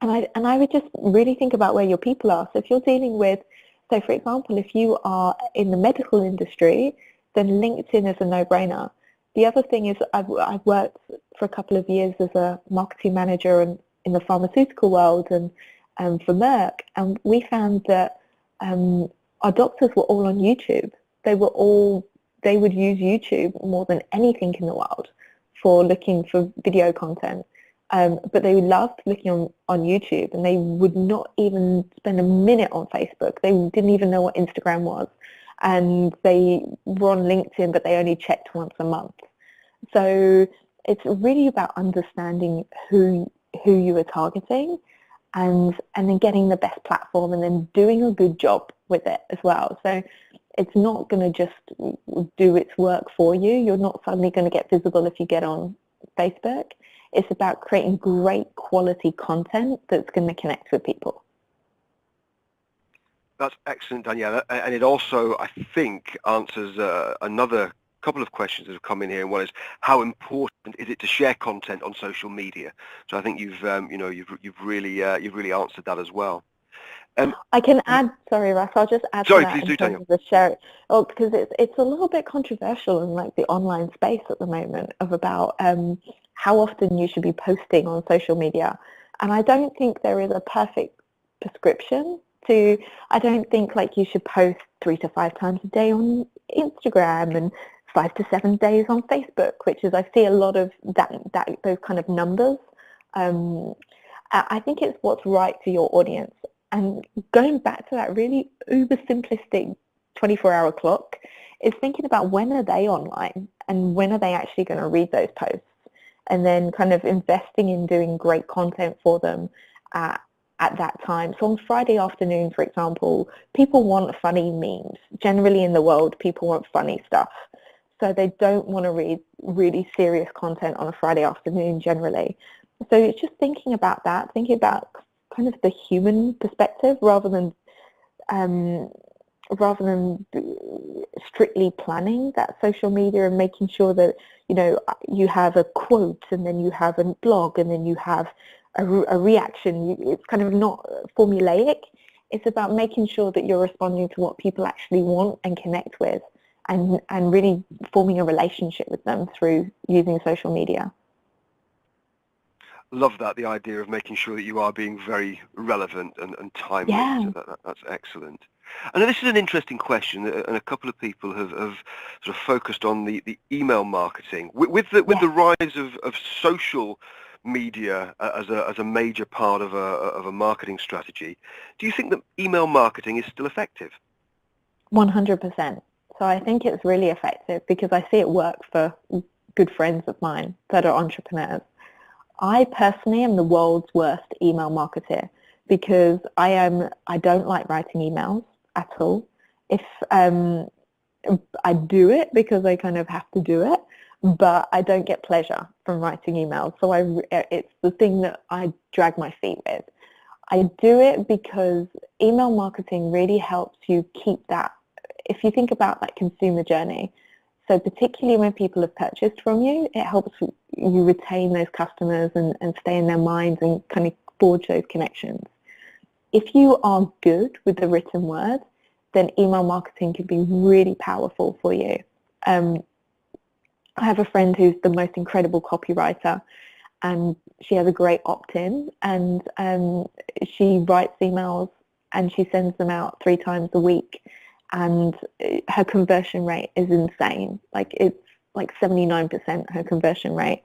I would just really think about where your people are. So if you're dealing with, so for example, if you are in the medical industry, then LinkedIn is a no-brainer. The other thing is I've worked for a couple of years as a marketing manager in the pharmaceutical world and for Merck, and we found that our doctors were all on YouTube. They would use YouTube more than anything in the world for looking for video content. But they loved looking on YouTube, and they would not even spend a minute on Facebook. They didn't even know what Instagram was. And they were on LinkedIn, but they only checked once a month. So it's really about understanding who you are targeting, and then getting the best platform, and then doing a good job with it as well. So it's not going to just do its work for you. You're not suddenly going to get visible if you get on Facebook. It's about creating great quality content that's going to connect with people. That's excellent, Danielle. And it also, I think, answers another couple of questions that have come in here. And one is, how important is it to share content on social media? So I think you've really answered that as well. I can add, sorry, Russ, I'll just add to Sorry, that please in do, terms Daniel. of the share. Oh, because it's a little bit controversial in like the online space at the moment of about how often you should be posting on social media. And I don't think there is a perfect prescription to, I don't think like you should post 3 to 5 times a day on Instagram and 5 to 7 days on Facebook, which is, I see a lot of those kind of numbers. Um, I think it's what's right for your audience. And going back to that really uber simplistic 24-hour clock is thinking about when are they online and when are they actually going to read those posts, and then kind of investing in doing great content for them at that time. So on Friday afternoon, for example, people want funny memes. Generally in the world, people want funny stuff. So they don't want to read really serious content on a Friday afternoon generally. So it's just thinking about that, thinking about kind of the human perspective um, rather than strictly planning that social media and making sure that, you know, you have a quote and then you have a blog and then you have a reaction. It's kind of not formulaic. It's about making sure that you're responding to what people actually want and connect with, and really forming a relationship with them through using social media. Love that, the idea of making sure that you are being very relevant and timely. Yeah, So that's excellent. And this is an interesting question, and a couple of people have sort of focused on the email marketing. With yeah. the rise of social media as a major part of a marketing strategy, do you think that email marketing is still effective? 100%. So I think it's really effective because I see it work for good friends of mine that are entrepreneurs. I personally am the world's worst email marketer because I don't like writing emails at all. If I do it because I kind of have to do it, but I don't get pleasure from writing emails. So it's the thing that I drag my feet with. I do it because email marketing really helps you keep that. If you think about that consumer journey, so particularly when people have purchased from you, it helps you retain those customers and stay in their minds and kind of forge those connections. If you are good with the written word, then email marketing can be really powerful for you. I have a friend who's the most incredible copywriter, and she has a great opt-in, and she writes emails and she sends them out 3 times a week, and her conversion rate is insane. Like it's like 79% her conversion rate.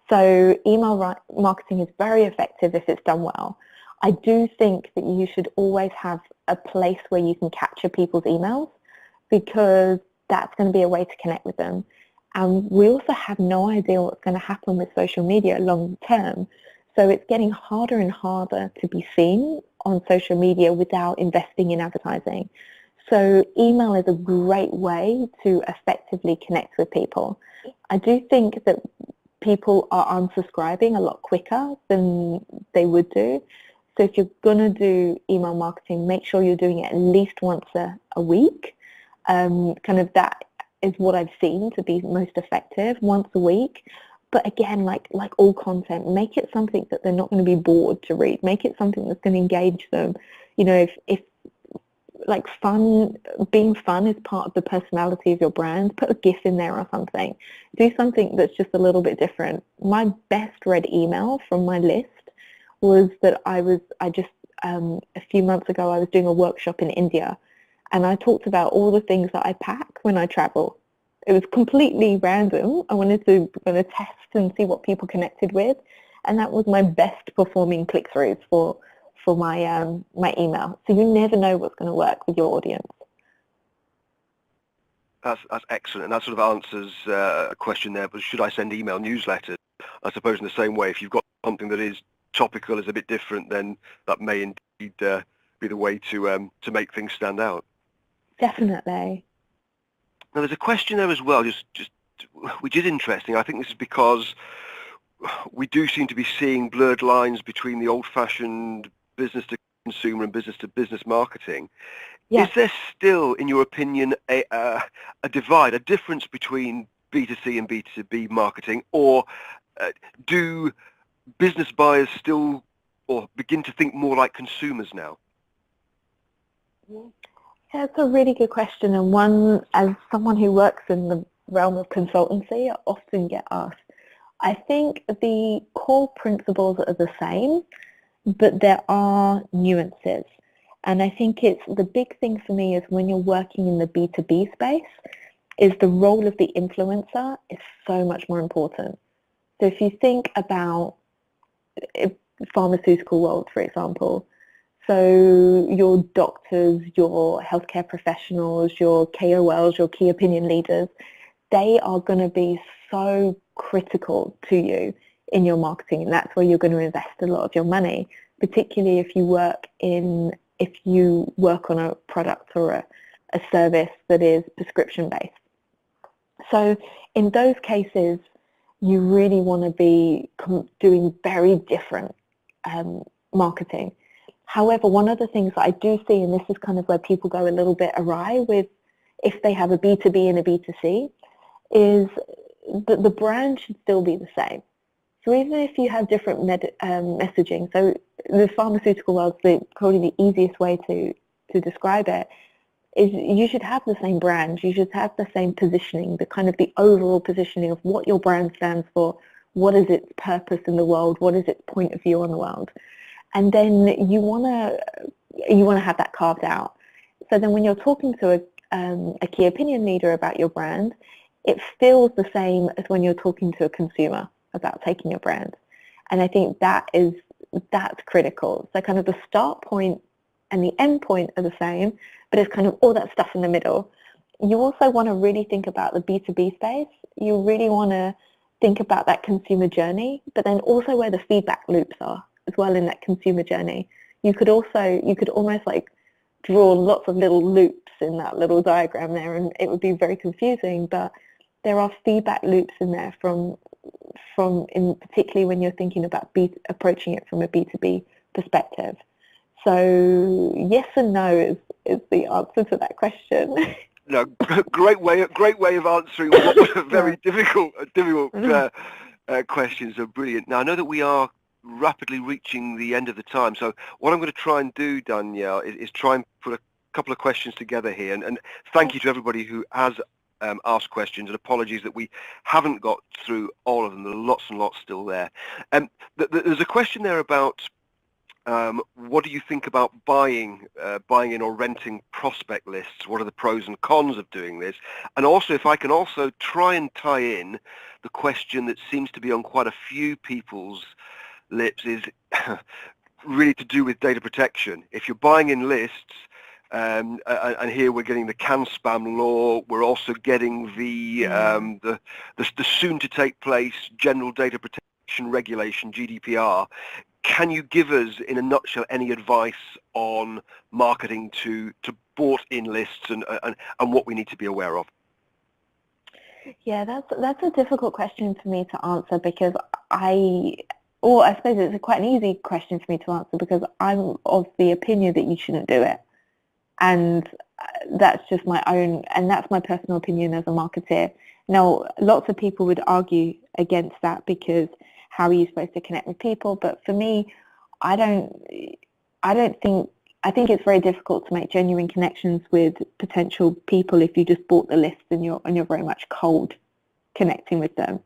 So email marketing is very effective if it's done well. I do think that you should always have a place where you can capture people's emails, because that's going to be a way to connect with them. And we also have no idea what's going to happen with social media long term. So it's getting harder and harder to be seen on social media without investing in advertising. So email is a great way to effectively connect with people. I do think that people are unsubscribing a lot quicker than they would do. So if you're going to do email marketing, make sure you're doing it at least once a week. Kind of that is what I've seen to be most effective, once a week. But again, like all content, make it something that they're not going to be bored to read. Make it something that's going to engage them. You know, if like being fun is part of the personality of your brand, put a GIF in there or something. Do something that's just a little bit different. My best read email from my list was that a few months ago I was doing a workshop in India, and I talked about all the things that I pack when I travel. It was completely random. I wanted to test and see what people connected with, and that was my best performing click-throughs for my email. So you never know what's going to work with your audience. That's excellent, and that sort of answers a question there. But should I send email newsletters? I suppose in the same way, if you've got something that is topical, is a bit different, then that may indeed be the way to make things stand out. Definitely. Now, there's a question there as well, just which is interesting. I think this is because we do seem to be seeing blurred lines between the old-fashioned business to consumer and business to business marketing. Yeah. Is there still, in your opinion, a divide, a difference between B2C and B2B marketing, or do business buyers still or begin to think more like consumers now? Yeah, it's a really good question, and one, as someone who works in the realm of consultancy, I often get asked. I think the core principles are the same, but there are nuances. And I think it's the big thing for me is when you're working in the B2B space, is the role of the influencer is so much more important. So if you think about pharmaceutical world, for example, so your doctors, your healthcare professionals, your KOLs, your key opinion leaders, they are going to be so critical to you in your marketing, and that's where you're going to invest a lot of your money, particularly if you work on a product or a service that is prescription based. So in those cases, you really want to be doing very different marketing. However, one of the things that I do see, and this is kind of where people go a little bit awry with if they have a B2B and a B2C, is that the brand should still be the same. So even if you have different messaging, so the pharmaceutical world, probably the easiest way to describe it is you should have the same brand, you should have the same positioning, the kind of the overall positioning of what your brand stands for, what is its purpose in the world, what is its point of view on the world. And then you want to have that carved out. So then when you're talking to a key opinion leader about your brand, it feels the same as when you're talking to a consumer about taking your brand. And I think that's critical. So kind of the start point and the end point are the same, but it's kind of all that stuff in the middle. You also want to really think about the B2B space. You really want to think about that consumer journey, but then also where the feedback loops are as well in that consumer journey. You could almost like draw lots of little loops in that little diagram there, and it would be very confusing, but there are feedback loops in there from particularly when you're thinking about approaching it from a B2B perspective. So yes and no is the answer to that question. No, great way of answering what was a very difficult question. So brilliant. Now I know that we are rapidly reaching the end of the time. So what I'm going to try and do, Danielle, is try and put a couple of questions together here. And thank you to everybody who has asked questions, and apologies that we haven't got through all of them. There are lots and lots still there. There's a question there about what do you think about buying in or renting prospect lists? What are the pros and cons of doing this? And also, if I can also try and tie in the question that seems to be on quite a few people's lips is really to do with data protection. If you're buying in lists, and here we're getting the CAN spam law, we're also getting the soon to take place general data protection regulation, GDPR. Can you give us, in a nutshell, any advice on marketing to bought in lists and what we need to be aware of? Yeah, that's a difficult question for me to answer because I suppose it's quite an easy question for me to answer because I'm of the opinion that you shouldn't do it. And that's just my own, and that's my personal opinion as a marketer. Now, lots of people would argue against that because how are you supposed to connect with people? But for me, I think it's very difficult to make genuine connections with potential people if you just bought the list and you're very much cold connecting with them.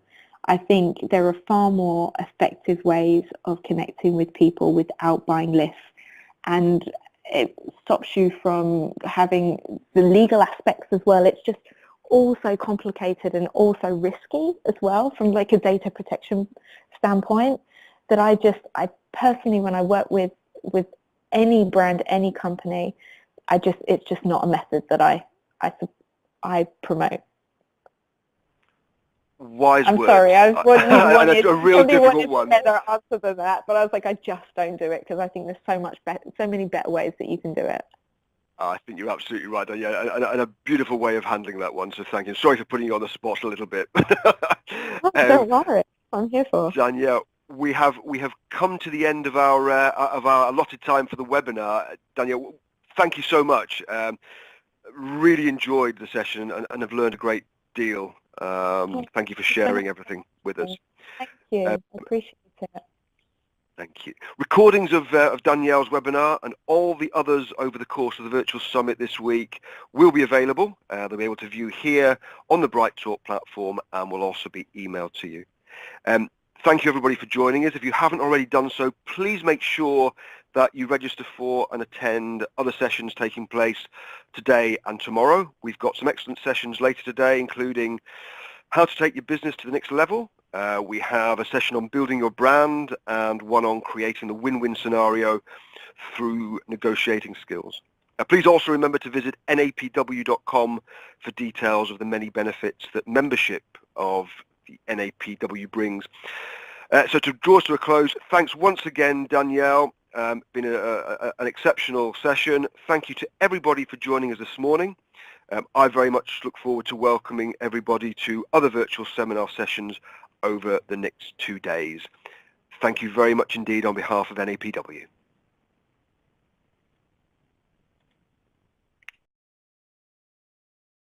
I think there are far more effective ways of connecting with people without buying lists, and it stops you from having the legal aspects as well. It's just also complicated and also risky as well from like a data protection standpoint that I personally, when I work with any brand, any company, it's just not a method that I promote. Wise I'm words. sorry, I wanted a real difficult one. A better answer than that, but I was like, I just don't do it because I think there's so many better ways that you can do it. I think you're absolutely right, yeah, and a beautiful way of handling that one. So thank you. Sorry for putting you on the spot a little bit. Don't worry, I'm here for. Danielle, we have come to the end of our allotted time for the webinar. Danielle, thank you so much. Really enjoyed the session and have learned a great deal. Thank you for sharing everything with us. Thank you. I appreciate it. Thank you. Recordings of Danielle's webinar and all the others over the course of the virtual summit this week will be available. They'll be able to view here on the Bright Talk platform and will also be emailed to you. Thank you everybody for joining us. If you haven't already done so, please make sure that you register for and attend other sessions taking place today and tomorrow. We've got some excellent sessions later today, including how to take your business to the next level. We have a session on building your brand and one on creating the win-win scenario through negotiating skills. Please also remember to visit napw.com for details of the many benefits that membership of the NAPW brings. So to draw us to a close, thanks once again, Danielle. Been an exceptional session. Thank you to everybody for joining us this morning. I very much look forward to welcoming everybody to other virtual seminar sessions over the next 2 days. Thank you very much indeed on behalf of NAPW.